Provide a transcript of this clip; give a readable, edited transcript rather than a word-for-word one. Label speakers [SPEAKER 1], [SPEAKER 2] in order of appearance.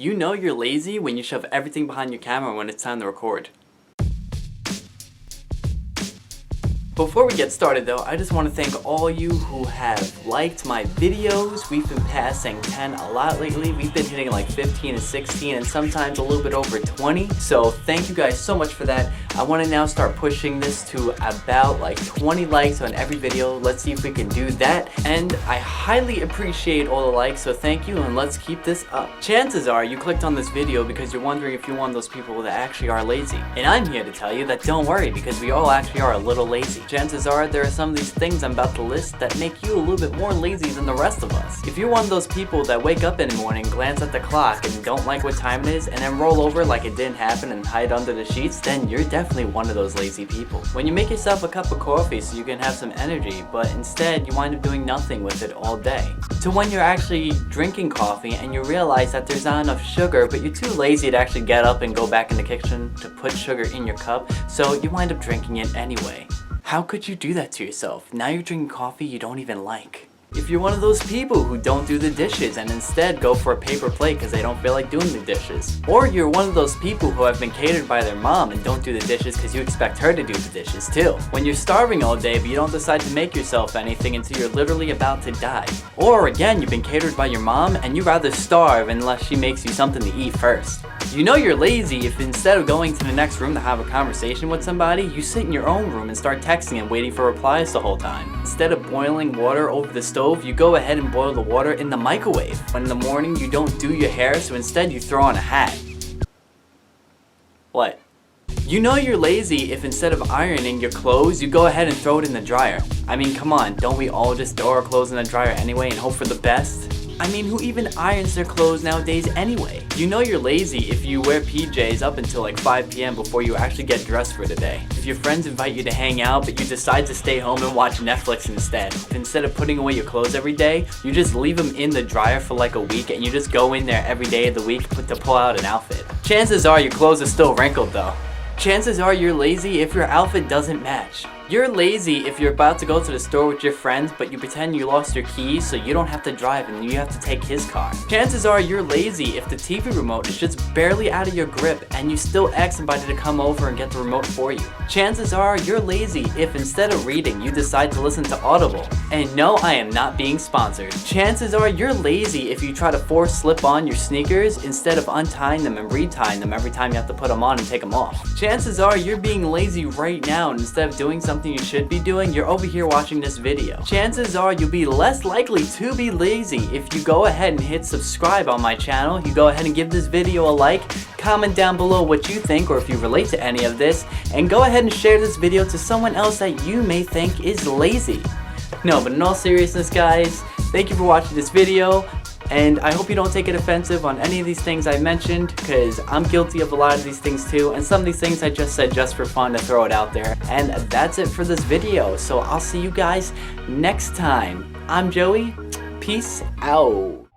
[SPEAKER 1] You know you're lazy when you shove everything behind your camera when it's time to record. Before we get started though, I just want to thank all you who have liked my videos. We've been passing 10 a lot lately. We've been hitting like 15 and 16 and sometimes a little bit over 20. So thank you guys so much for that. I want to now start pushing this to about like 20 likes on every video. Let's see if we can do that. And I highly appreciate all the likes, so thank you, and let's keep this up. Chances are you clicked on this video because you're wondering if you're one of those people that actually are lazy. And I'm here to tell you that don't worry, because we all actually are a little lazy. Chances are there are some of these things I'm about to list that make you a little bit more lazy than the rest of us. If you're one of those people that wake up in the morning, glance at the clock, and don't like what time it is, and then roll over like it didn't happen and hide under the sheets, then you're definitely one of those lazy people. When you make yourself a cup of coffee so you can have some energy, but instead you wind up doing nothing with it all day. To when you're actually drinking coffee and you realize that there's not enough sugar, but you're too lazy to actually get up and go back in the kitchen to put sugar in your cup, so you wind up drinking it anyway. How could you do that to yourself? Now you're drinking coffee you don't even like. If you're one of those people who don't do the dishes and instead go for a paper plate because they don't feel like doing the dishes. Or you're one of those people who have been catered by their mom and don't do the dishes because you expect her to do the dishes too. When you're starving all day but you don't decide to make yourself anything until you're literally about to die. Or again, you've been catered by your mom and you rather starve unless she makes you something to eat first. You know you're lazy if instead of going to the next room to have a conversation with somebody, you sit in your own room and start texting and waiting for replies the whole time. Instead of boiling water over the stove, you go ahead and boil the water in the microwave. When in the morning you don't do your hair, so instead you throw on a hat. What? You know you're lazy if instead of ironing your clothes, you go ahead and throw it in the dryer. I mean, come on, don't we all just throw our clothes in the dryer anyway and hope for the best? I mean, who even irons their clothes nowadays anyway? You know you're lazy if you wear PJs up until like 5 p.m. before you actually get dressed for the day. If your friends invite you to hang out but you decide to stay home and watch Netflix instead. If instead of putting away your clothes every day, you just leave them in the dryer for like a week and you just go in there every day of the week to pull out an outfit. Chances are your clothes are still wrinkled though. Chances are you're lazy if your outfit doesn't match. You're lazy if you're about to go to the store with your friends but you pretend you lost your keys so you don't have to drive and you have to take his car. Chances are you're lazy if the TV remote is just barely out of your grip and you still ask somebody to come over and get the remote for you. Chances are you're lazy if instead of reading you decide to listen to Audible. And no, I am not being sponsored. Chances are you're lazy if you try to force slip on your sneakers instead of untying them and retying them every time you have to put them on and take them off. Chances are you're being lazy right now and instead of doing something you should be doing, you're over here watching this video. Chances are you'll be less likely to be lazy if you go ahead and hit subscribe on my channel, you go ahead and give this video a like, comment down below what you think or if you relate to any of this, and go ahead and share this video to someone else that you may think is lazy. No, but in all seriousness guys, thank you for watching this video. And I hope you don't take it offensive on any of these things I mentioned, because I'm guilty of a lot of these things too, and some of these things I just said just for fun to throw it out there. And that's it for this video, so I'll see you guys next time. I'm Joey, peace out.